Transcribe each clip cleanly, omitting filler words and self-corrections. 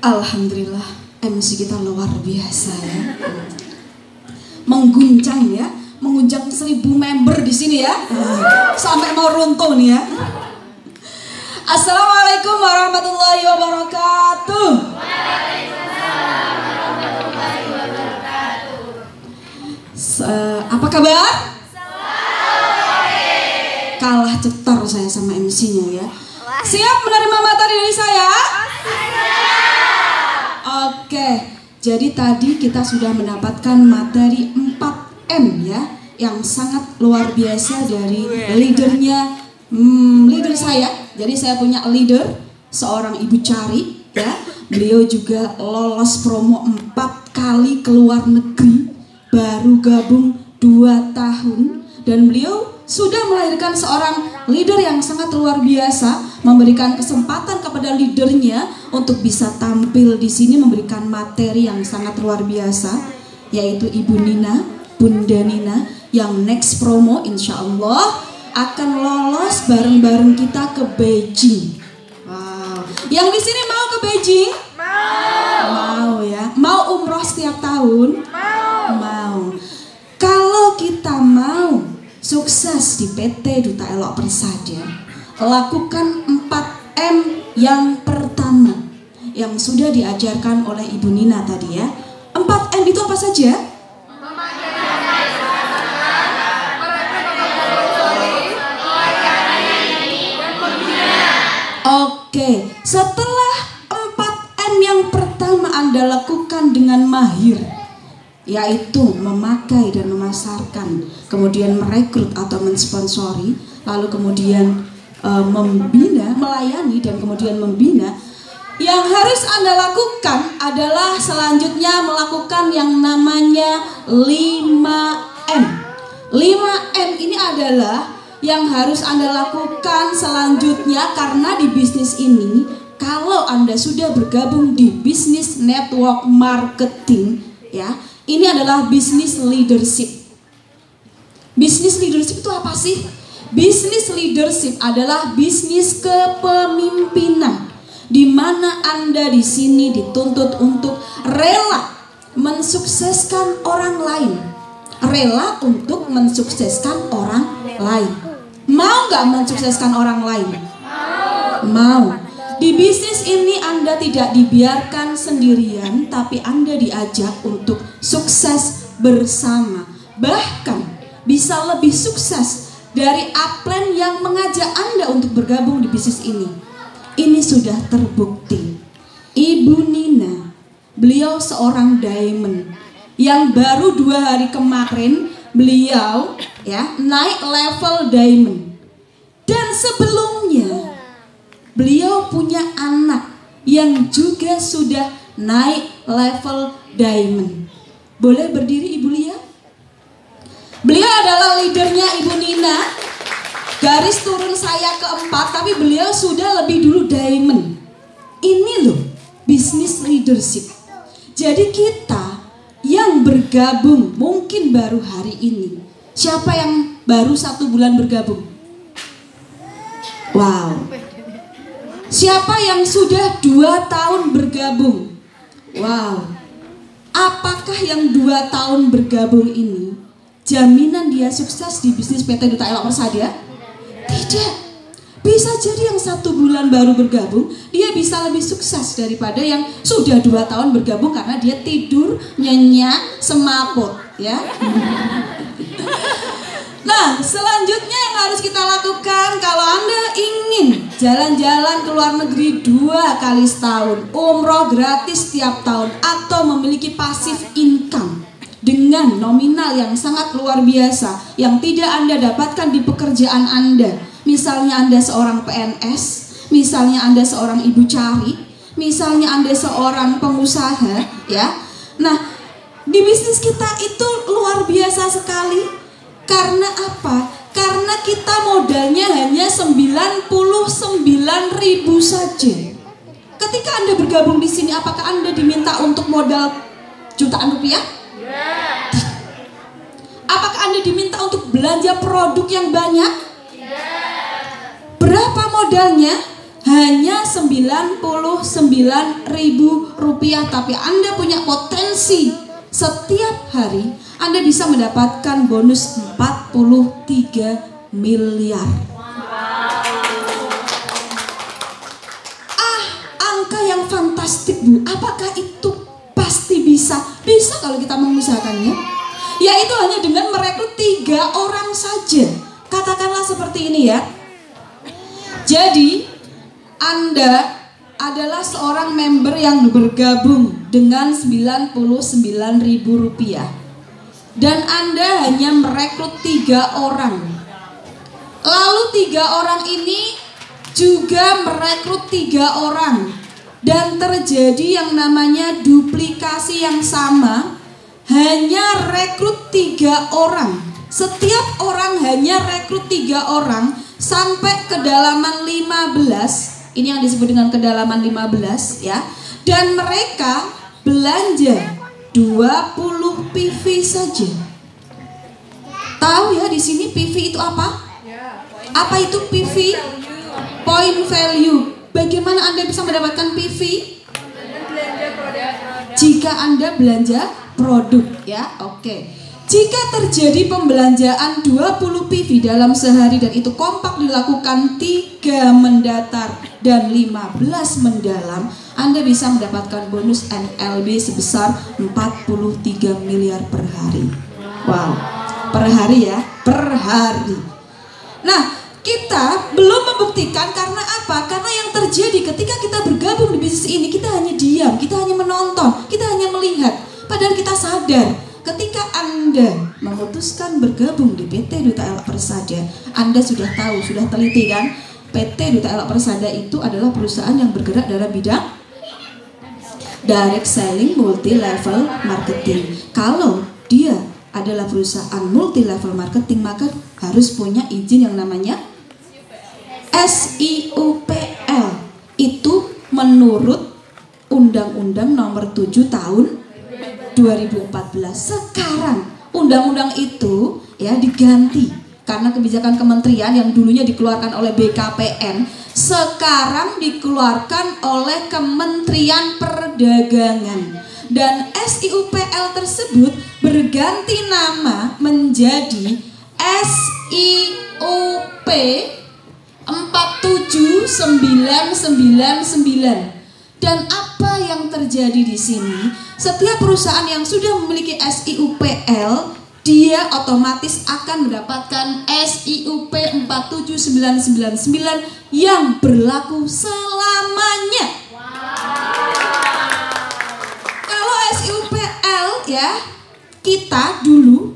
Alhamdulillah, MC kita luar biasa ya. Mengguncang ya, mengguncang 1000 member di sini ya. Sampai mau runtuh nih ya. Assalamualaikum warahmatullahi wabarakatuh. Waalaikumsalam warahmatullahi wabarakatuh. Apa kabar? Sore. Kalah cetar saya sama MC-nya ya. Siap menerima materi dari saya? Oke, jadi tadi kita sudah mendapatkan materi 4M ya, yang sangat luar biasa dari leader saya. Jadi saya punya leader, seorang Ibu Cari ya. Beliau juga lolos promo 4 kali ke luar negeri, baru gabung 2 tahun, dan beliau sudah melahirkan seorang leader yang sangat luar biasa, memberikan kesempatan kepada leadernya untuk bisa tampil di sini memberikan materi yang sangat luar biasa, yaitu Ibu Nina, Bunda Nina, yang next promo insya Allah akan lolos bareng-bareng kita ke Beijing. Wow, yang di sini mau ke Beijing? Mau ya, mau umroh setiap tahun? Mau. Kalau kita mau sukses di PT Duta Elok Persada, lakukan 4M yang pertama yang sudah diajarkan oleh Ibu Nina tadi ya. 4M itu apa saja? Oke, setelah 4M yang pertama Anda lakukan dengan mahir, yaitu memakai dan memasarkan, kemudian merekrut atau mensponsori, lalu kemudian membina, melayani, dan kemudian membina. Yang harus Anda lakukan adalah selanjutnya melakukan yang namanya 5M. 5M ini adalah yang harus Anda lakukan selanjutnya, karena di bisnis ini, kalau Anda sudah bergabung di bisnis network marketing ya, ini adalah bisnis leadership. Bisnis leadership itu apa sih? Bisnis leadership adalah bisnis kepemimpinan, di mana Anda di sini dituntut untuk rela mensukseskan orang lain, rela untuk mensukseskan orang lain. Mau nggak mensukseskan orang lain? Mau. Di bisnis ini Anda tidak dibiarkan sendirian, tapi Anda diajak untuk sukses bersama. Bahkan bisa lebih sukses dari upline yang mengajak Anda untuk bergabung di bisnis ini. Ini sudah terbukti. Ibu Nina, beliau seorang diamond yang baru 2 hari kemarin beliau ya naik level diamond. Dan sebelumnya beliau punya anak yang juga sudah naik level diamond. Boleh berdiri Ibu Lia? Beliau adalah leadernya Ibu Nina. Garis turun saya keempat, tapi beliau sudah lebih dulu diamond. Ini loh bisnis leadership. Jadi kita yang bergabung mungkin baru hari ini. Siapa yang baru 1 bulan bergabung? Wow. Siapa yang sudah 2 tahun bergabung? Wow. Apakah yang 2 tahun bergabung ini jaminan dia sukses di bisnis PT Duta Elok Persada? Tidak. Bisa jadi yang 1 bulan baru bergabung, dia bisa lebih sukses daripada yang sudah 2 tahun bergabung karena dia tidur, nyenyak, semaput ya. Nah, selanjutnya yang harus kita lakukan, kalau Anda ingin jalan-jalan ke luar negeri 2 kali setahun, umroh gratis setiap tahun, atau memiliki pasif income dengan nominal yang sangat luar biasa yang tidak Anda dapatkan di pekerjaan Anda, misalnya Anda seorang PNS, misalnya Anda seorang Ibu Cari, misalnya Anda seorang pengusaha ya. Nah, di bisnis kita itu luar biasa sekali. Karena apa? Karena kita modalnya hanya 99.000 saja. Ketika Anda bergabung di sini, apakah Anda diminta untuk modal jutaan rupiah? Apakah Anda diminta untuk belanja produk yang banyak? Berapa modalnya? hanya Rp99.000, tapi Anda punya potensi setiap hari Anda bisa mendapatkan bonus 43 miliar. Angka yang fantastik, Bu. Apakah itu pasti bisa? Bisa kalau kita mengusahakannya. Yaitu hanya dengan merekrut 3 orang saja. Katakanlah seperti ini ya. Jadi Anda adalah seorang member yang bergabung dengan Rp99.000 dan Anda hanya merekrut 3 orang. Lalu 3 orang ini juga merekrut 3 orang dan terjadi yang namanya duplikasi yang sama, hanya rekrut 3 orang. Setiap orang hanya rekrut 3 orang sampai kedalaman 15. Ini yang disebut dengan kedalaman 15 ya. Dan mereka belanja 20 PV saja. Tahu ya di sini PV itu apa? Apa itu PV? Point value. Bagaimana Anda bisa mendapatkan PV? Jika Anda belanja produk ya. Oke. Jika terjadi pembelanjaan 20 PV dalam sehari dan itu kompak dilakukan 3 mendatar dan 15 mendalam, Anda bisa mendapatkan bonus NLB sebesar 43 miliar per hari. Wow, per hari ya, per hari. Nah, kita belum membuktikan karena apa? Karena yang terjadi ketika kita bergabung di bisnis ini, kita hanya diam, kita hanya menonton, kita hanya melihat. Padahal kita sadar ketika Anda memutuskan bergabung di PT Duta Elok Persada, Anda sudah tahu, sudah teliti kan? PT Duta Elok Persada itu adalah perusahaan yang bergerak dalam bidang direct selling, multi level marketing. Kalau dia adalah perusahaan multi level marketing, maka harus punya izin yang namanya SIUPL. Itu menurut Undang-Undang Nomor 7 Tahun 2014. Sekarang undang-undang itu ya diganti karena kebijakan kementerian yang dulunya dikeluarkan oleh BKPN sekarang dikeluarkan oleh Kementerian Perdagangan, dan SIUPL tersebut berganti nama menjadi SIUP 47999. Dan apa yang terjadi di sini? Setiap perusahaan yang sudah memiliki SIUPL, dia otomatis akan mendapatkan SIUP 47999 yang berlaku selamanya. Kalau SIUPL ya, kita dulu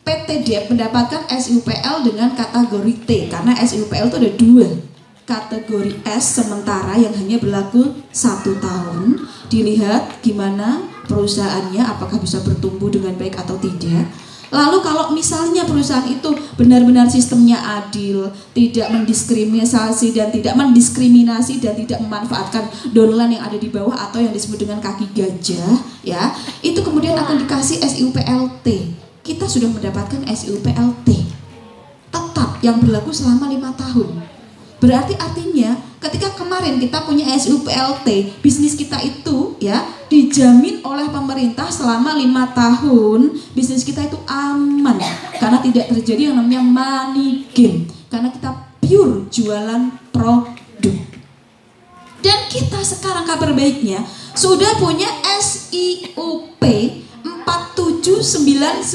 PT DEP mendapatkan SIUPL dengan kategori T, karena SIUPL itu ada 2. Kategori S sementara yang hanya berlaku 1 tahun, dilihat gimana perusahaannya, apakah bisa bertumbuh dengan baik atau tidak. Lalu kalau misalnya perusahaan itu benar-benar sistemnya adil, tidak mendiskriminasi dan tidak memanfaatkan downline yang ada di bawah atau yang disebut dengan kaki gajah ya, itu kemudian akan dikasih SIUPLT. Kita sudah mendapatkan SIUPLT tetap yang berlaku selama 5 tahun. Berarti artinya ketika kemarin kita punya SIUPLT, bisnis kita itu ya dijamin oleh pemerintah selama 5 tahun, bisnis kita itu aman karena tidak terjadi yang namanya money game, karena kita pure jualan produk. Dan kita sekarang kabar baiknya sudah punya SIUP 47999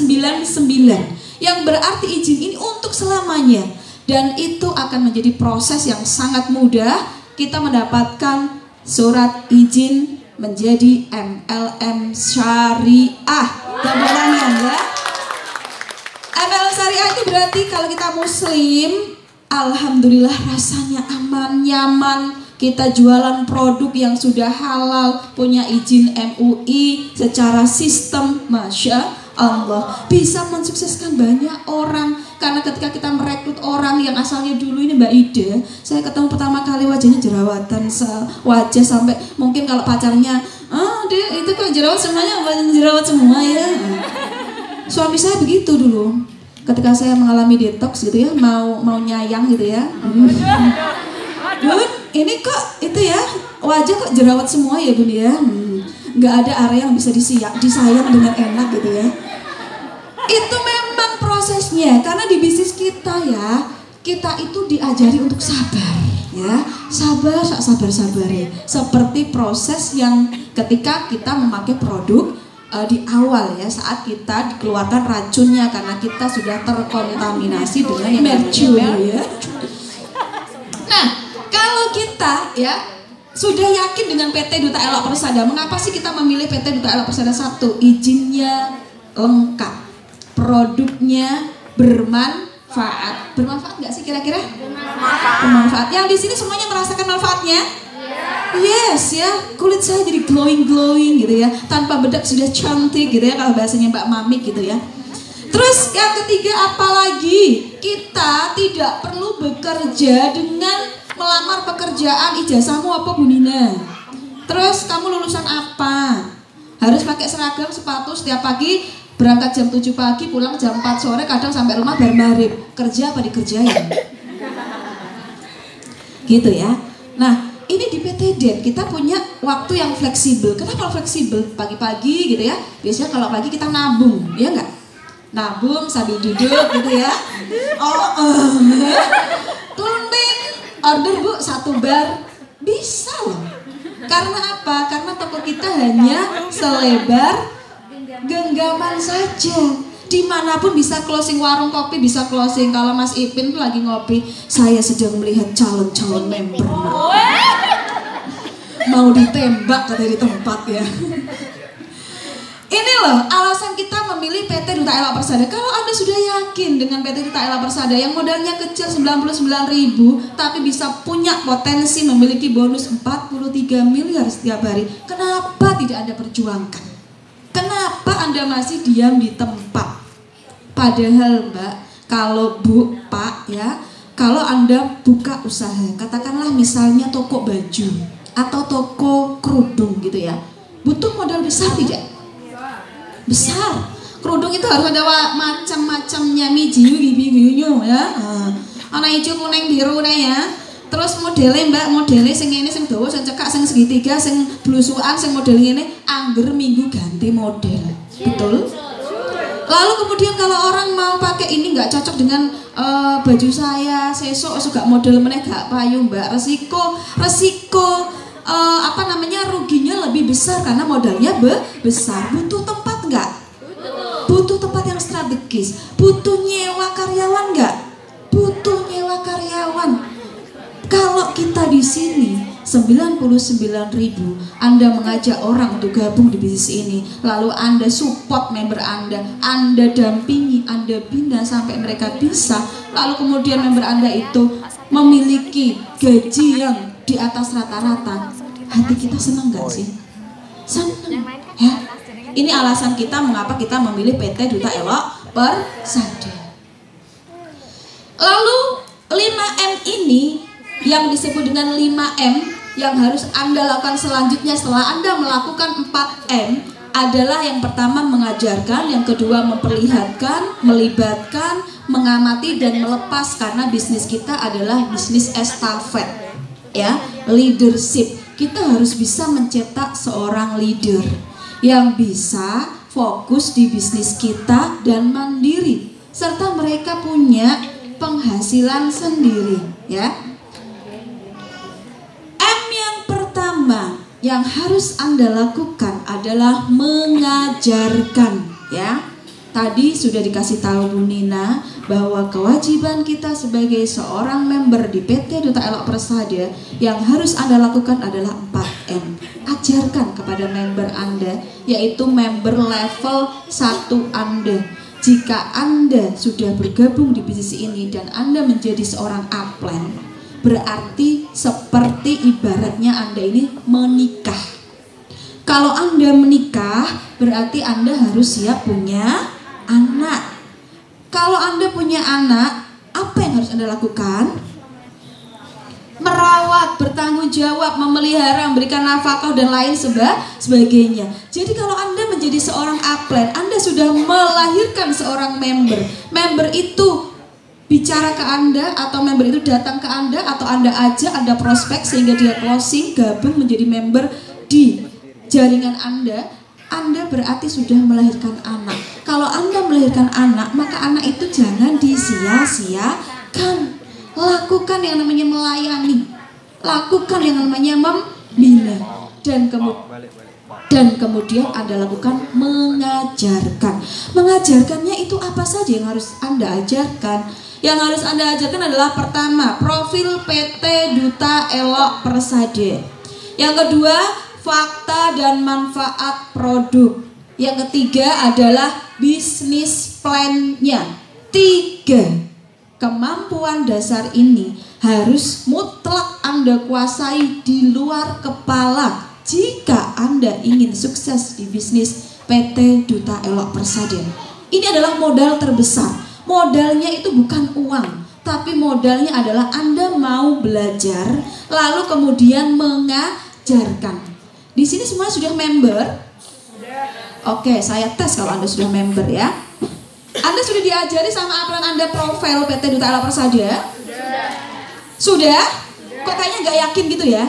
yang berarti izin ini untuk selamanya. Dan itu akan menjadi proses yang sangat mudah. Kita mendapatkan surat izin menjadi MLM Syariah. Gambarannya ya. MLM Syariah itu berarti kalau kita muslim, alhamdulillah rasanya aman, nyaman. Kita jualan produk yang sudah halal, punya izin MUI secara sistem, Masya Allah, bisa mensukseskan banyak orang. Karena ketika kita merekrut orang yang asalnya dulu, ini Mbak Ida, saya ketemu pertama kali wajahnya jerawatan wajah sampai mungkin kalau pacarnya, dia itu kok jerawat semuanya, jerawat semua ya. Suami saya begitu dulu. Ketika saya mengalami detox gitu ya, mau nyayang gitu ya. Bun, ini kok itu ya, wajah kok jerawat semua ya Bun ya. Nggak ada area yang bisa disayang dengan enak gitu ya. Itu memang prosesnya, karena di bisnis kita ya, kita itu diajari untuk sabar ya. Sabar, sabar ya. Seperti proses yang ketika kita memakai produk di awal ya, saat kita dikeluarkan racunnya karena kita sudah terkontaminasi dengan yang mercury ya. Nah, kalau kita ya sudah yakin dengan PT Duta Elok Persada, mengapa sih kita memilih PT Duta Elok Persada? Satu, izinnya lengkap, produknya bermanfaat. Bermanfaat nggak sih kira-kira? Bermanfaat. Yang di sini semuanya merasakan manfaatnya? Yes ya, kulit saya jadi glowing gitu ya, tanpa bedak sudah cantik gitu ya, kalau bahasanya Mbak Mami gitu ya. Terus yang ketiga, apalagi kita tidak perlu bekerja dengan melamar pekerjaan ijazahmu apa Bu Nina. Terus kamu lulusan apa? Harus pakai seragam, sepatu setiap pagi, berangkat jam 7 pagi, pulang jam 4 sore, kadang sampai rumah baru maghrib. Kerja apa dikerjain? Gitu ya. Nah, ini di PT DEN kita punya waktu yang fleksibel. Kenapa fleksibel? Pagi-pagi gitu ya. Biasanya kalau pagi kita nabung, ya enggak? Nabung sambil duduk gitu ya. Tunting, order Bu 1 bar, bisa loh. Karena apa? Karena toko kita hanya selebar genggaman saja. Dimanapun bisa closing, warung kopi bisa closing. Kalau Mas Ipin lagi ngopi, saya sedang melihat calon-calon member. Mau ditembak katanya di tempat ya. Ini loh alasan kita memilih PT Duta Elok Persada. Kalau Anda sudah yakin dengan PT Duta Elok Persada yang modalnya kecil 99.000 tapi bisa punya potensi memiliki bonus 43 miliar setiap hari, kenapa tidak Anda perjuangkan? Kenapa Anda masih diam di tempat? Padahal Mbak, kalau Bu, Pak ya, kalau Anda buka usaha, katakanlah misalnya toko baju atau toko kerudung gitu ya, butuh modal besar tidak? Besar. Kerudung itu harus ada macam-macamnya, mijiu, bibiu ya. Ana hijau, kuning, biru ya. Terus modelnya Mbak, modelnya sing ini sing dawa, sing cekak, sing segitiga, sing blusukan, sing model ini angger minggu ganti model. Betul? Lalu kemudian kalau orang mau pakai ini nggak cocok dengan baju saya, sesok suka model meneh gak payu Mbak, resiko ruginya lebih besar karena modalnya besar. Butuh tempat nggak? Butuh tempat yang strategis. Butuh nyewa karyawan nggak? Butuh nyewa karyawan. Kalau kita di sini 99.000, Anda mengajak orang untuk gabung di bisnis ini, lalu Anda support member Anda dampingi, Anda bina sampai mereka bisa, lalu kemudian member Anda itu memiliki gaji yang di atas rata-rata, hati kita senang nggak sih? Senang ya. Ini alasan kita mengapa kita memilih PT Duta Elok Persada. Lalu 5M ini yang disebut dengan 5M yang harus Anda lakukan selanjutnya setelah Anda melakukan 4M adalah yang pertama mengajarkan, yang kedua memperlihatkan, melibatkan, mengamati dan melepas, karena bisnis kita adalah bisnis estafet ya, leadership. Kita harus bisa mencetak seorang leader yang bisa fokus di bisnis kita dan mandiri serta mereka punya penghasilan sendiri ya. Yang harus Anda lakukan adalah mengajarkan ya. Tadi sudah dikasih tahu Bu Nina bahwa kewajiban kita sebagai seorang member di PT Duta Elok Persada yang harus Anda lakukan adalah 4M. Ajarkan kepada member Anda, yaitu member level 1 Anda. Jika Anda sudah bergabung di bisnis ini dan Anda menjadi seorang upline, berarti seperti ibaratnya Anda ini menikah. Kalau Anda menikah, berarti Anda harus siap punya anak. Kalau Anda punya anak, apa yang harus Anda lakukan? Merawat, bertanggung jawab, memelihara, memberikan nafkah dan lain sebagainya. Jadi kalau Anda menjadi seorang upline, Anda sudah melahirkan seorang member. Member itu bicara ke Anda atau member itu datang ke Anda atau Anda ajak, Anda prospek sehingga dia closing, gabung menjadi member di jaringan Anda berarti sudah melahirkan anak. Kalau Anda melahirkan anak, maka anak itu jangan disia-siakan. Lakukan yang namanya melayani, lakukan yang namanya membina, dan kemudian Anda lakukan mengajarkan. Mengajarkannya itu apa saja yang harus Anda ajarkan? Yang harus Anda ajarkan adalah pertama, profil PT Duta Elok Persada. Yang kedua, fakta dan manfaat produk. Yang ketiga adalah bisnis plan-nya. 3. Kemampuan dasar ini harus mutlak Anda kuasai di luar kepala jika Anda ingin sukses di bisnis PT Duta Elok Persada. Ini adalah modal terbesar. Modalnya itu bukan uang, tapi modalnya adalah Anda mau belajar, lalu kemudian mengajarkan. Di sini semua sudah member? Oke, saya tes kalau Anda sudah member ya. Anda sudah diajari sama upline Anda profil PT Duta Elok Persada? Sudah? Kok kayaknya nggak yakin gitu ya?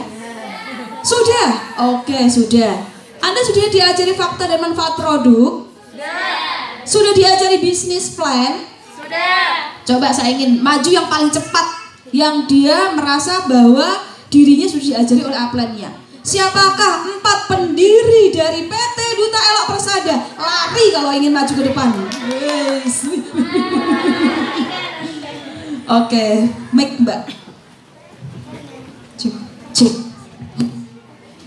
Sudah? Oke, sudah. Anda sudah diajari fakta dan manfaat produk? Sudah diajari bisnis plan? Sudah. Coba saya ingin maju yang paling cepat, yang dia merasa bahwa dirinya sudah diajari oleh upline-nya. Siapakah 4 pendiri dari PT Duta Elok Persada? Lari kalau ingin maju ke depan. Yes. Oke, mic Mbak. Cek.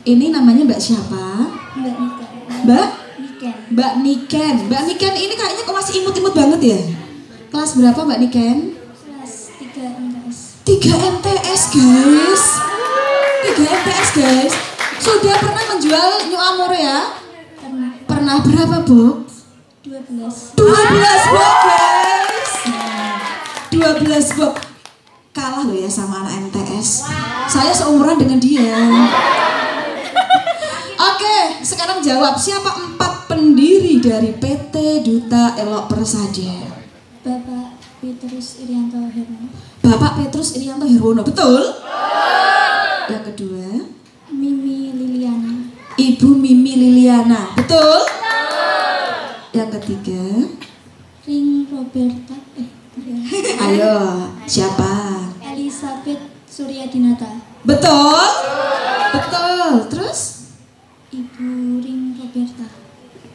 Ini namanya Mbak siapa? Mbak Niken. Mbak Niken ini kayaknya kok masih imut-imut banget ya? Kelas berapa Mbak Niken? Kelas 3 MTS. 3 MTS guys. 3 MTS guys. Sudah pernah menjual New Amore ya? Pernah berapa Bu? 12. 12 box guys. 12 box. Kalah loh ya sama anak MTS. Saya seumuran dengan dia. Oke, sekarang jawab, siapa 4 pendiri dari PT Duta Elok Persada? Bapak Petrus Irianto Herwono. Bapak Petrus Irianto Herwono, betul? Yang kedua, Mimi Liliana. Ibu Mimi Liliana, betul? Yang ketiga, Ring Roberta. ayo, siapa? Elizabeth Suryadinata. Betul? Betul, terus? Ibu Ring Roberta.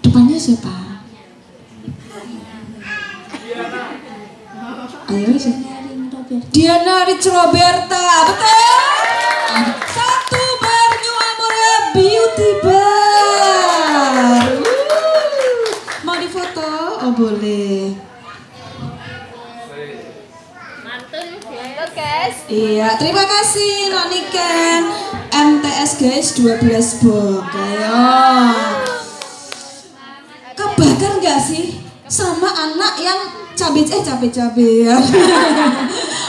Depannya siapa? Ayo siapa? Ring Roberta. Diana Rich Roberta, betul? 1 bar New Amore Beauty Bar. Mau difoto? Oh boleh. Iya, terima kasih Noniken. MTS guys 12 box. Ayo. Kebakar nggak sih sama anak yang cabe-cabean.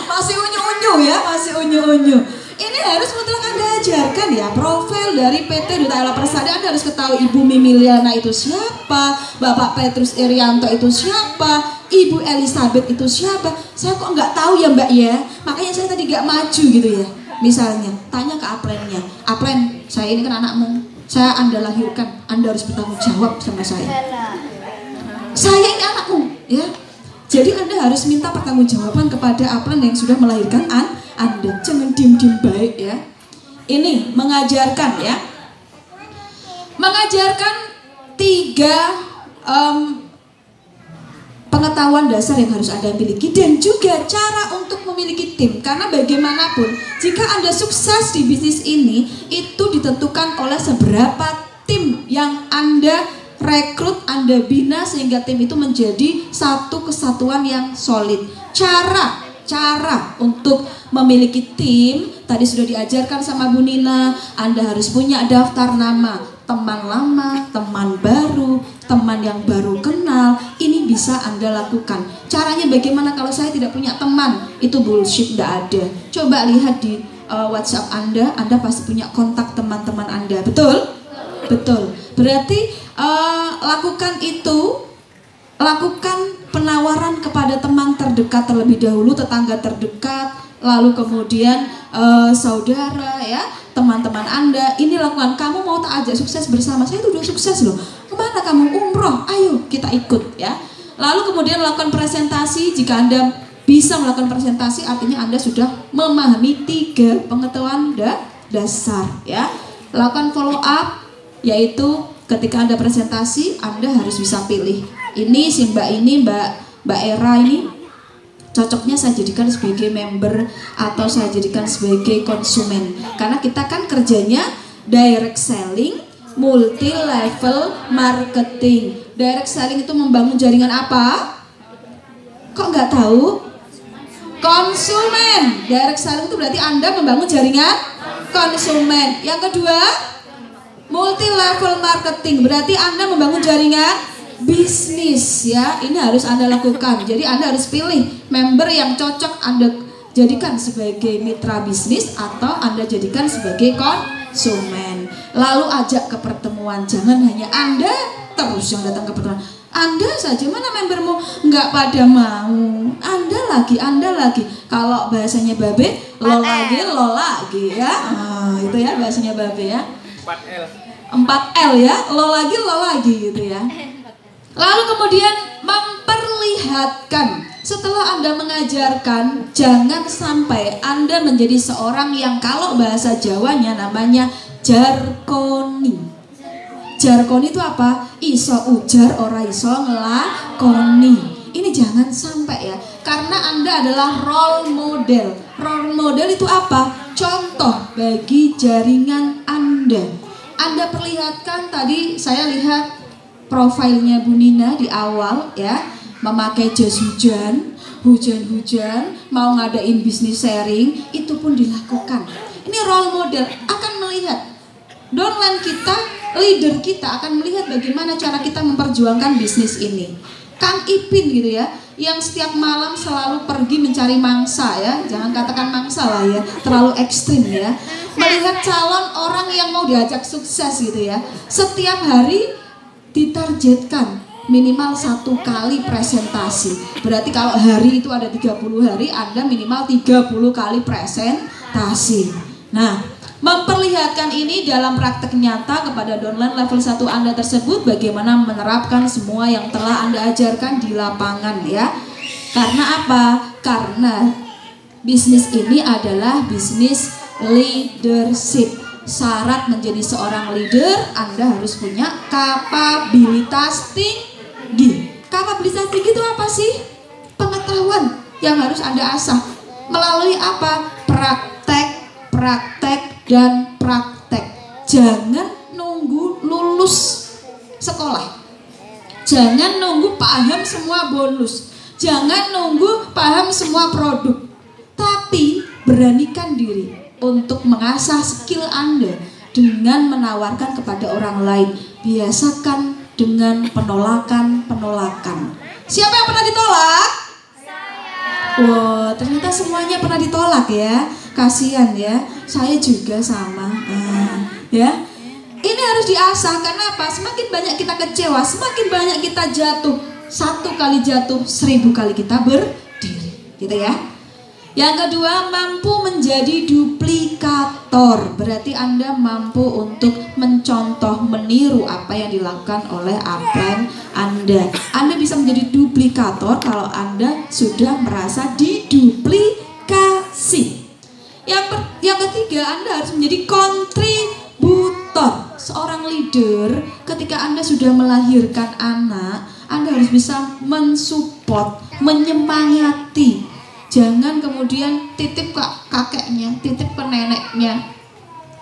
Masih unyu-unyu ya, masih unyu-unyu. Ini harus mutlak Anda ajarkan ya. Profil dari PT Duta Elok Persada Anda harus ketahui. Ibu Mimi Liliana itu siapa, Bapak Petrus Irianto itu siapa, Ibu Elizabeth itu siapa. Saya kok nggak tahu ya Mbak ya. Makanya saya tadi nggak maju gitu ya. Misalnya, tanya ke upline-nya. Upline, saya ini kan anakmu. Saya Anda lahirkan, Anda harus bertanggung jawab sama saya. Saya ini anakmu, ya. Jadi Anda harus minta pertanggungjawaban kepada upline yang sudah melahirkan Anda. Jangan diem-diem baik ya. Ini mengajarkan ya. Mengajarkan 3 pengetahuan dasar yang harus Anda miliki dan juga cara untuk memiliki tim. Karena bagaimanapun jika Anda sukses di bisnis ini itu ditentukan oleh seberapa tim yang Anda rekrut, Anda bina sehingga tim itu menjadi satu kesatuan yang solid. Cara untuk memiliki tim tadi sudah diajarkan sama Bu Nina. Anda harus punya daftar nama, teman lama, teman baru, teman yang baru kenal. Ini bisa Anda lakukan. Caranya bagaimana? Kalau saya tidak punya teman, itu bullshit, tidak ada. Coba lihat di WhatsApp Anda pasti punya kontak teman-teman Anda. Betul? Betul. Berarti lakukan itu, lakukan penawaran kepada teman terdekat terlebih dahulu, tetangga terdekat, lalu kemudian saudara ya, teman-teman Anda, ini lakukan, kamu mau tak ajak sukses bersama, saya itu udah sukses loh, kemana kamu umroh, ayo kita ikut ya. Lalu kemudian lakukan presentasi, jika Anda bisa melakukan presentasi artinya Anda sudah memahami 3 pengetahuan dasar ya. Lakukan follow up, yaitu ketika Anda presentasi Anda harus bisa pilih, ini si mbak ini, mbak Era ini cocoknya saya jadikan sebagai member atau saya jadikan sebagai konsumen, karena kita kan kerjanya direct selling, multi level marketing. Direct selling itu membangun jaringan apa? Kok nggak tahu? Konsumen. Direct selling itu berarti Anda membangun jaringan konsumen. Yang kedua, multi level marketing, berarti Anda membangun jaringan bisnis ya. Ini harus Anda lakukan. Jadi Anda harus pilih member yang cocok Anda jadikan sebagai mitra bisnis atau Anda jadikan sebagai konsumen. Lalu ajak ke pertemuan, jangan hanya Anda terus yang datang ke pertemuan. Anda saja, mana membermu nggak pada mau. Anda lagi. Kalau bahasanya Babe, lo lagi ya. Itu ya bahasanya Babe ya. 4L ya, lo lagi gitu ya. Lalu kemudian memperlihatkan. Setelah Anda mengajarkan, jangan sampai Anda menjadi seorang yang kalau bahasa Jawanya namanya jarkoni. Jarkoni itu apa? Iso ujar, ora iso ngelakoni. Ini jangan sampai ya, karena Anda adalah role model. Role model itu apa? Contoh bagi jaringan Anda. Anda perlihatkan, tadi saya lihat profilnya Bu Nina di awal ya, memakai jas hujan, mau ngadain bisnis sharing, itu pun dilakukan. Ini role model, akan melihat downline kita, leader kita akan melihat bagaimana cara kita memperjuangkan bisnis ini. Kang Ipin gitu ya, yang setiap malam selalu pergi mencari mangsa ya, jangan katakan mangsa lah ya, terlalu ekstrim ya. Melihat calon orang yang mau diajak sukses gitu ya, setiap hari ditargetkan minimal 1 kali presentasi. Berarti kalau hari itu ada 30 hari, Anda minimal 30 kali presentasi. Nah, memperlihatkan ini dalam praktek nyata kepada downline level 1 Anda tersebut, bagaimana menerapkan semua yang telah Anda ajarkan di lapangan ya. Karena apa? Karena bisnis ini adalah bisnis leadership. Syarat menjadi seorang leader, Anda harus punya kapabilitas tinggi. Kapabilitas tinggi itu apa sih? Pengetahuan yang harus Anda asah. Melalui apa? Praktek, dan praktek. Jangan nunggu lulus sekolah. Jangan nunggu paham semua bonus. Jangan nunggu paham semua produk. Tapi beranikan diri untuk mengasah skill Anda dengan menawarkan kepada orang lain. Biasakan dengan penolakan. Siapa yang pernah ditolak? Wow, ternyata semuanya pernah ditolak ya. Kasihan ya, saya juga sama. Ya, ini harus diasah. Karena apa? Semakin banyak kita kecewa, semakin banyak kita jatuh. 1 kali jatuh, 1000 kali kita berdiri, gitu ya. Yang kedua, mampu menjadi duplikator. Berarti Anda mampu untuk mencontoh, meniru apa yang dilakukan oleh upline Anda. Anda bisa menjadi duplikator kalau Anda sudah merasa diduplikasi. Yang ketiga, Anda harus menjadi kontributor. Seorang leader, ketika Anda sudah melahirkan anak, Anda harus bisa mensupport, menyemangati. Jangan kemudian titip ke kakeknya, titip ke neneknya.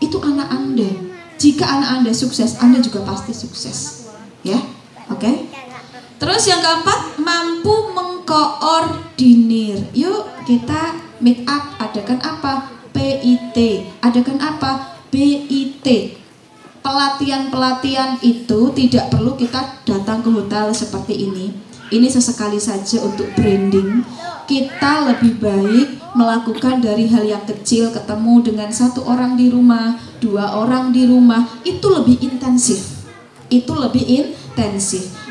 Itu anak Anda. Jika anak Anda sukses, Anda juga pasti sukses. Ya, oke? Terus yang keempat, mampu mengkoordinir. Yuk kita meet up, adakan apa? PIT. Adakan apa? BIT. Pelatihan-pelatihan itu tidak perlu kita datang ke hotel seperti ini. Ini sesekali saja untuk branding. Kita lebih baik melakukan dari hal yang kecil, ketemu dengan 1 orang di rumah, 2 orang di rumah, itu lebih intensif.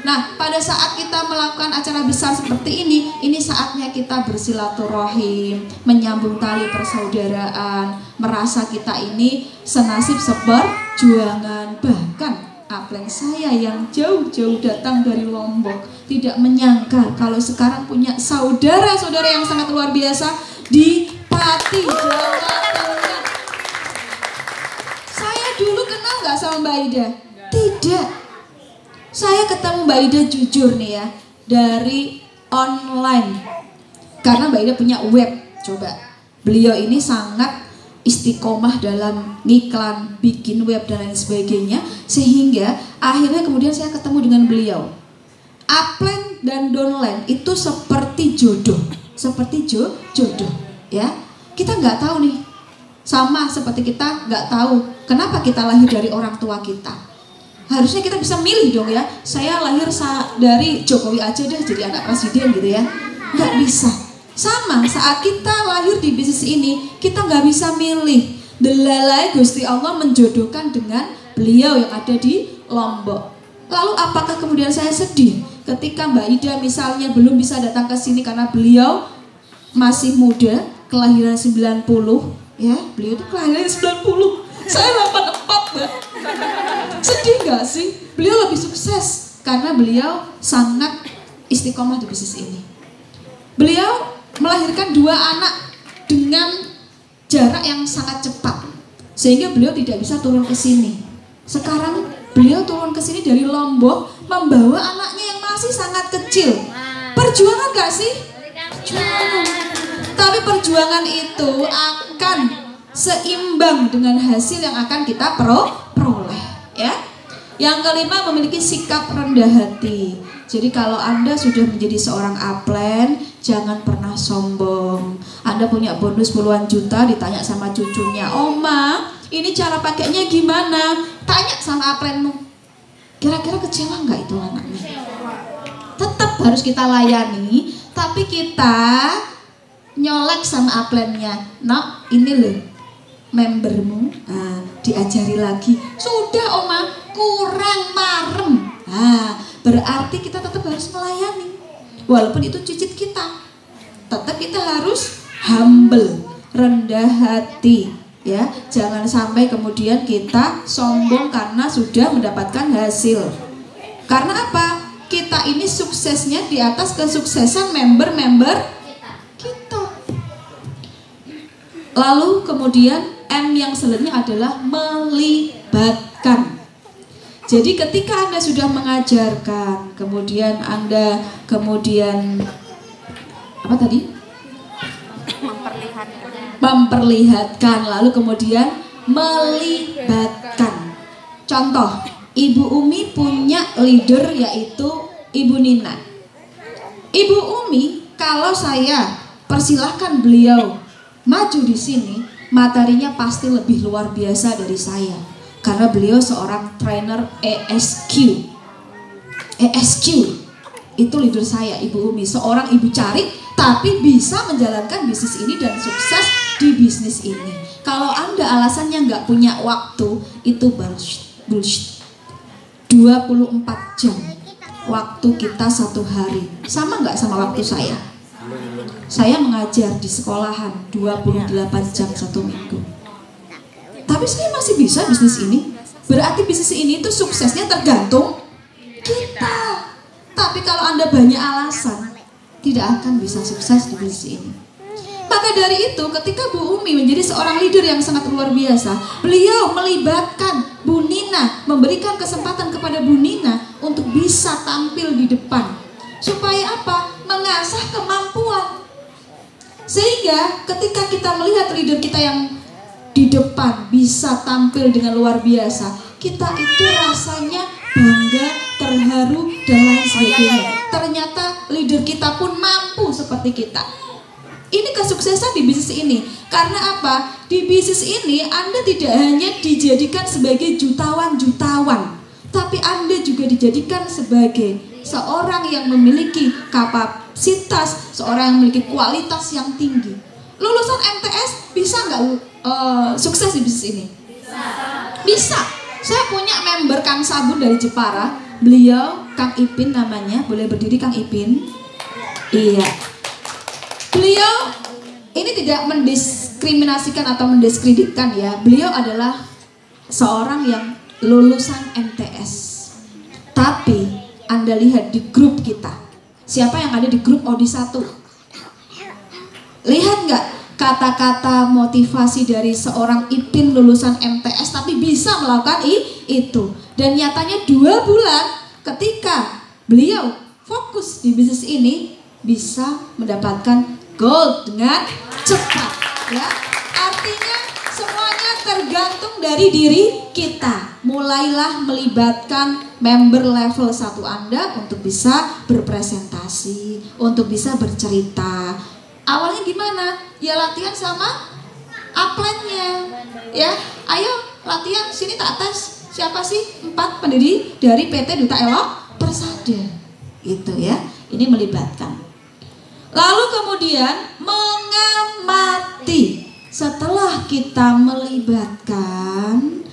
Nah, pada saat kita melakukan acara besar seperti ini saatnya kita bersilaturahim, menyambung tali persaudaraan, merasa kita ini senasib seperjuangan. Bahkan aplen saya yang jauh-jauh datang dari Lombok tidak menyangka kalau sekarang punya saudara-saudara yang sangat luar biasa di Pati, Jawa Tengah. Saya dulu kenal nggak sama Mbak Ida? Tidak. Saya ketemu Mbak Ida jujur nih ya, dari online. Karena Mbak Ida punya web, coba. Beliau ini sangat istiqomah dalam ngiklan, bikin web dan lain sebagainya. Sehingga akhirnya kemudian saya ketemu dengan beliau. Upline dan downline itu seperti jodoh. Seperti jodoh ya. Kita nggak tahu nih. Sama seperti kita nggak tahu kenapa kita lahir dari orang tua kita. Harusnya kita bisa milih dong ya. Saya lahir dari Jokowi aja deh jadi anak presiden gitu ya. Nggak bisa. Sama saat kita lahir di bisnis ini, kita nggak bisa milih. Delalai Gusti Allah menjodohkan dengan beliau yang ada di Lombok. Lalu apakah kemudian saya sedih ketika Mbak Ida misalnya belum bisa datang ke sini karena beliau masih muda, kelahiran 90 ya. Beliau itu kelahiran 90. Saya 84, Mbak. Sedih gak sih? Beliau lebih sukses karena beliau sangat istiqomah di bisnis ini. Beliau melahirkan 2 anak dengan jarak yang sangat cepat, sehingga beliau tidak bisa turun ke sini. Sekarang beliau turun ke sini dari Lombok membawa anaknya yang masih sangat kecil. Perjuangan gak sih? Perjuangan. Tapi perjuangan itu akan seimbang dengan hasil yang akan kita peroleh ya. Yang kelima, memiliki sikap rendah hati. Jadi kalau Anda sudah menjadi seorang upline, jangan pernah sombong. Anda punya bonus puluhan juta, ditanya sama cucunya, "Oma, ini cara pakainya gimana?" Tanya sama upline-mu. Kira-kira kecewa nggak itu anaknya? Tetap harus kita layani, tapi kita nyolek sama upline-nya. Nah, ini loh membermu, diajari lagi. Sudah Oma, kurang marem. Berarti kita tetap harus melayani. Walaupun itu cicit kita, tetap kita harus humble, rendah hati ya. Jangan sampai kemudian kita sombong karena sudah mendapatkan hasil. Karena apa? Kita ini suksesnya di atas kesuksesan member-member kita. Lalu kemudian M yang selanjutnya adalah melibatkan. Jadi ketika Anda sudah mengajarkan, kemudian Anda apa tadi? Memperlihatkan, lalu kemudian melibatkan. Contoh, Ibu Umi punya leader yaitu Ibu Nina. Ibu Umi, kalau saya persilahkan beliau maju di sini, materinya pasti lebih luar biasa dari saya. Karena beliau seorang trainer ESQ. ESQ itu leader saya, Ibu Umi, seorang ibu cari tapi bisa menjalankan bisnis ini dan sukses di bisnis ini. Kalau Anda alasannya nggak punya waktu, itu bullshit. 24 jam waktu kita 1 hari, sama nggak sama waktu saya? Saya mengajar di sekolahan 28 jam 1 minggu. Tapi saya masih bisa bisnis ini. Berarti bisnis ini tuh suksesnya tergantung kita. Tapi kalau Anda banyak alasan, tidak akan bisa sukses di bisnis ini. Maka dari itu, ketika Bu Umi menjadi seorang leader yang sangat luar biasa, beliau melibatkan Bu Nina, memberikan kesempatan kepada Bu Nina untuk bisa tampil di depan. Supaya apa? Mengasah kemampuan. Sehingga ketika kita melihat leader kita yang di depan bisa tampil dengan luar biasa, kita itu rasanya bangga, terharu, dan lain sebagainya. Ternyata leader kita pun mampu seperti kita. Ini kesuksesan di bisnis ini. Karena apa? Di bisnis ini Anda tidak hanya dijadikan sebagai jutawan-jutawan, tapi Anda juga dijadikan sebagai seorang yang memiliki kapasitas, seorang yang memiliki kualitas yang tinggi. Lulusan MTS bisa nggak sukses di bisnis ini? Bisa. Saya punya member Kang Sabun dari Jepara, Beliau Kang Ipin namanya, boleh berdiri Kang Ipin. Iya. Beliau ini tidak mendiskriminasikan atau mendiskreditkan ya. Beliau adalah seorang yang lulusan MTS. Tapi Anda lihat di grup kita, siapa yang ada di grup Odi 1? Lihat nggak kata-kata motivasi dari seorang Ipin lulusan MTS tapi bisa melakukan itu. Dan nyatanya 2 bulan ketika beliau fokus di bisnis ini bisa mendapatkan gold dengan cepat ya. Artinya semuanya tergantung dari diri kita. Mulailah melibatkan member level 1 Anda untuk bisa berpresentasi, untuk bisa bercerita. Awalnya gimana? Ya latihan sama upline-nya ya. Ayo latihan, sini tak tes. Siapa sih 4 pendiri dari PT Duta Elok Persada? Gitu ya. Ini melibatkan. Lalu kemudian mengamati. Setelah kita melibatkan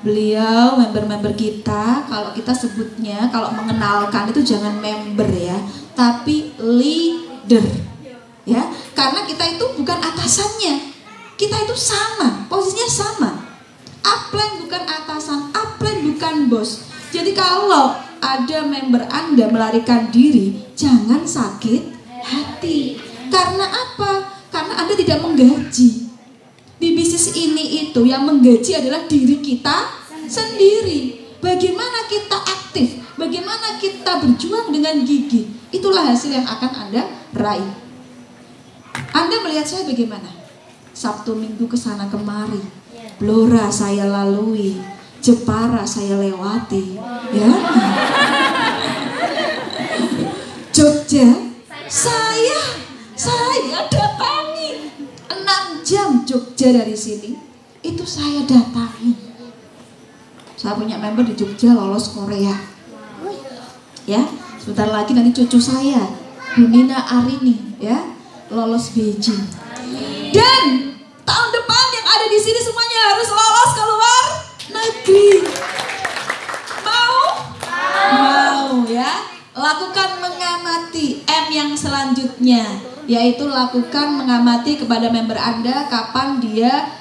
beliau, member-member kita, kalau kita sebutnya, kalau mengenalkan itu jangan member ya, tapi leader. Ya, karena kita itu bukan atasannya. Kita itu sama, posisinya sama. Upline bukan atasan, upline bukan bos. Jadi kalau ada member Anda melarikan diri, jangan sakit hati. Karena apa? Karena Anda tidak menggaji. Di bisnis ini itu yang menggaji adalah diri kita sendiri. Bagaimana kita aktif, bagaimana kita berjuang dengan gigih, itulah hasil yang akan Anda raih. Anda melihat saya bagaimana? Sabtu Minggu kesana kemari, Blora saya lalui, Jepara saya lewati, ya. Jogja saya datangi. 6 jam Jogja dari sini itu saya datangi. Saya punya member di Jogja lolos Korea. Ya, sebentar lagi nanti cucu saya, Bunina Arini, ya, lolos Beijing. Dan tahun depan yang ada di sini semuanya harus lolos ke luar negeri. Mau ya. Lakukan mengamati. M yang selanjutnya yaitu lakukan mengamati kepada member Anda kapan dia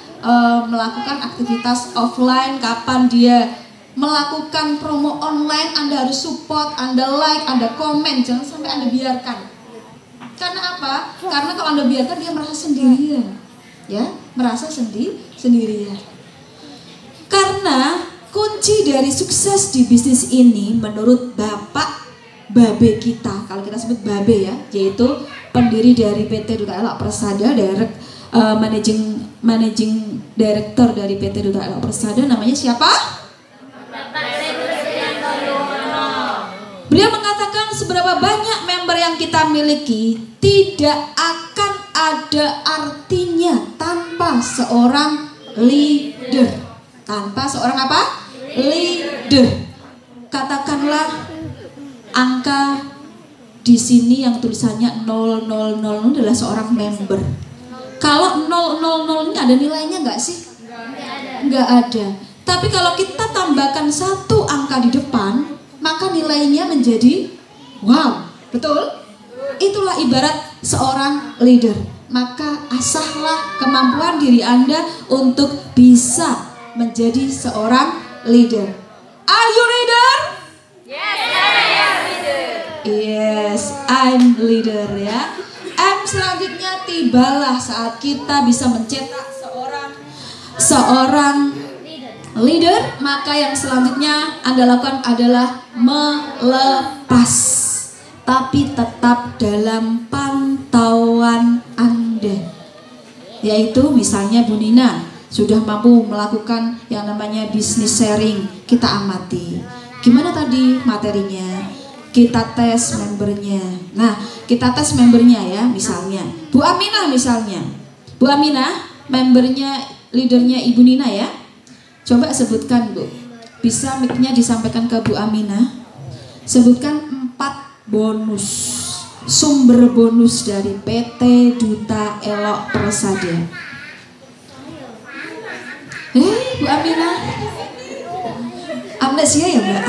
melakukan aktivitas offline, kapan dia melakukan promo online. Anda harus support, Anda like, Anda komen, jangan sampai Anda biarkan. Karena apa? Karena kalau Anda biarkan dia merasa sendirian, ya, merasa sendirian. Karena kunci dari sukses di bisnis ini menurut Bapak Babe kita, kalau kita sebut Babe ya, yaitu pendiri dari PT Duta Elok Persada, managing director dari PT Duta Elok Persada, namanya siapa? Beliau mengatakan seberapa banyak member yang kita miliki tidak akan ada artinya tanpa seorang leader. Tanpa seorang apa? Leader. Katakanlah angka di sini yang tulisannya 000 adalah seorang member. Kalau 000 ini ada nilainya nggak sih? Nggak ada. Tapi kalau kita tambahkan 1 angka di depan, maka nilainya menjadi wow. Betul? Itulah ibarat seorang leader. Maka asahlah kemampuan diri Anda untuk bisa menjadi seorang leader. Are you leader? Yes, I'm leader ya. M selanjutnya, tibalah saat kita bisa mencetak seorang leader. Maka yang selanjutnya Anda lakukan adalah melepas, tapi tetap dalam pantauan Anda. Yaitu misalnya Bu Nina sudah mampu melakukan yang namanya business sharing. Kita amati gimana tadi materinya, kita tes membernya. Nah, kita tes membernya ya, misalnya Bu Aminah misalnya. Bu Aminah, membernya, leadernya Ibu Nina ya. Coba sebutkan Bu, bisa mic-nya disampaikan ke Bu Aminah. Sebutkan 4 bonus, sumber bonus dari PT Duta Elok Persada. Bu Aminah, amnesia ya Mbak?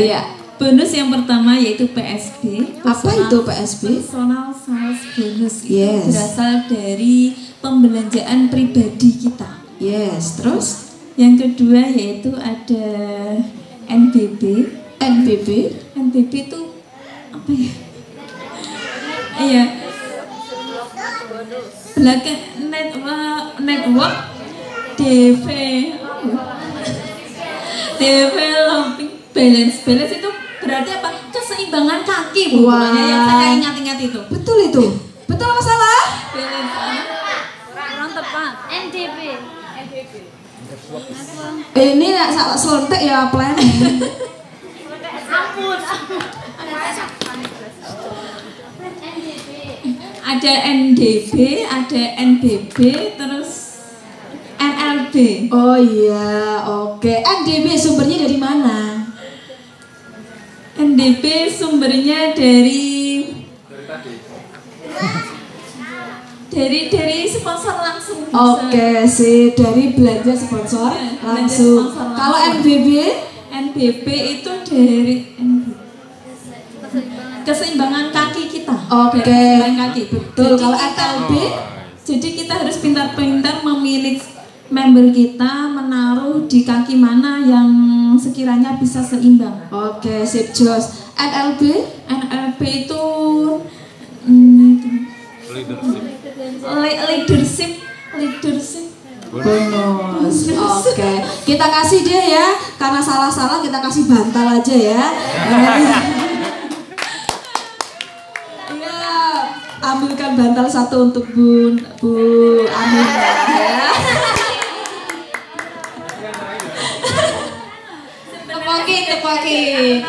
Iya. Bonus yang pertama yaitu PSB. Apa itu PSB? Personal Sales Bonus. Yes. Itu berasal dari pembelanjaan pribadi kita. Yes, terus Yang kedua yaitu ada NBB. NBB. NBB itu apa ya? Iya. Belakang network developing balance itu berarti apa? Keseimbangan kaki, Bu. Wah. Pokoknya yang saya ingat-ingat itu. Betul itu. Betul apa salah? Balance. Kurang tepat. NDB. Ini nak salah selontek ya planning. Ampun. Ada NDB, ada NBB, terus NLB. Oh iya, oke. NDB sumbernya dari mana? NDB sumbernya dari sponsor langsung bisa. Oke sih, dari belanja sponsor Ya, belanja langsung. sponsor langsung. Kalau NBB? NBB itu dari keseimbangan kaki kita. Oke. Keseimbangan kaki. Betul. Jadi Kalau kita- NLB? Jadi kita harus pintar-pintar memilih member kita, menaruh di kaki mana yang sekiranya bisa seimbang. Oke, sip Jos. NLB? NLB itu leadership. Bonus. Oke, kita kasih dia ya. Karena salah-salah kita kasih bantal aja ya. Iya, ambilkan bantal satu untuk Bu Aminah ya. Tepaki.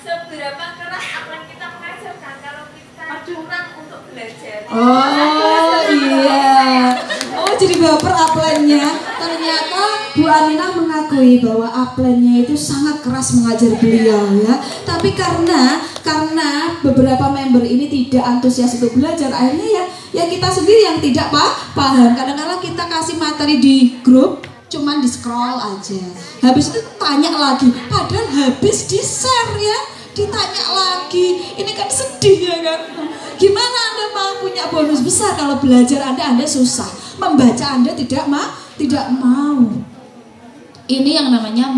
Seberapa keras apa kita mengajarkan kalau kita curang untuk belajar? Oh iya. Oh jadi baper upline-nya. Ternyata Bu Aminah mengakui bahwa upline-nya itu sangat keras mengajar beliau ya. Tapi karena beberapa member ini tidak antusias untuk belajar, akhirnya ya kita sendiri yang tidak paham. Kadang-kadang kita kasih materi di grup cuman di scroll aja, habis itu tanya lagi, padahal habis di share ya, ditanya lagi, ini kan sedih ya kan. Gimana Anda mau punya bonus besar kalau belajar Anda susah, membaca Anda tidak mau. Ini yang namanya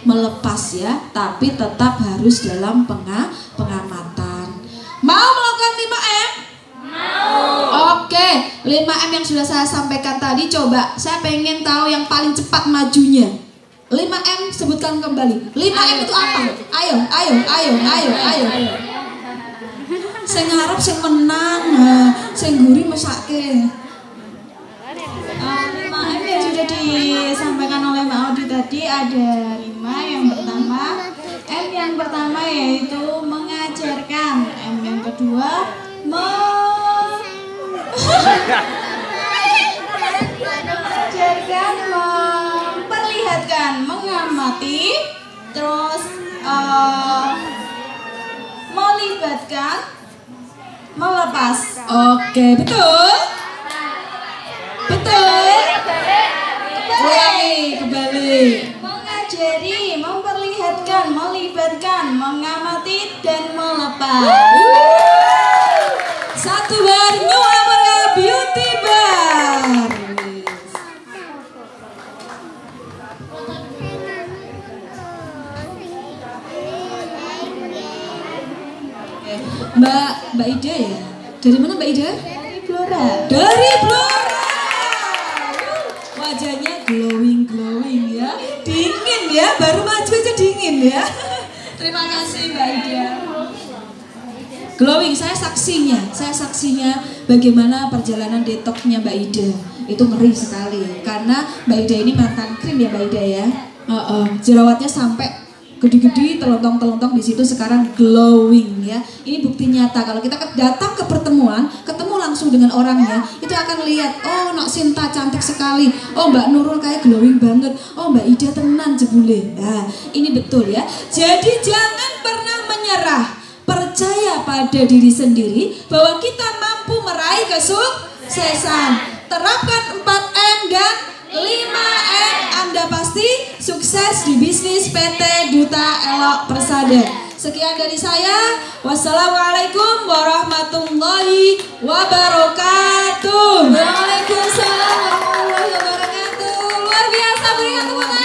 melepas ya, tapi tetap harus dalam pengamatan. Mau melakukan 5M? Oke, 5M yang sudah saya sampaikan tadi, coba saya pengen tahu yang paling cepat majunya. 5M sebutkan kembali. 5M itu apa? Ayo. Saya ngarep saya menang, saya gurih mesake. 5M yang sudah disampaikan oleh Mbak Audi tadi ada 5. M yang pertama yaitu mengajarkan. M yang kedua mengajarkan, memperlihatkan, mengamati, terus melibatkan, melepas. Oke, betul. Kembali. Mengajari, memperlihatkan, melibatkan, mengamati, dan melepas. Satu bar New Amara Beauty Bar. Mbak Ida ya? Dari mana Mbak Ida? Dari Blora. Dari Blora. Wajahnya glowing ya. Dingin ya, baru maju aja dingin ya. Terima kasih Mbak Ida. Glowing, saya saksinya bagaimana perjalanan detoxnya Mbak Ida. Itu ngeri sekali, karena Mbak Ida ini mantan krim ya Mbak Ida ya. Jerawatnya sampai gede-gede, telentong-telentong di situ, sekarang glowing ya. Ini bukti nyata kalau kita datang ke pertemuan, ketemu langsung dengan orangnya, itu akan lihat, oh Nok Sinta cantik sekali, oh Mbak Nurul kayak glowing banget, oh Mbak Ida tenan jebule. Nah, ini betul ya. Jadi jangan pernah menyerah. Percaya pada diri sendiri bahwa kita mampu meraih kesuksesan. Terapkan 4M dan 5M, Anda pasti sukses sukses di bisnis PT Duta Elok Persada. Sekian dari saya. Wassalamualaikum warahmatullahi wabarakatuh. Waalaikumsalam warahmatullahi wabarakatuh. Luar biasa, berikan tepuk tangan.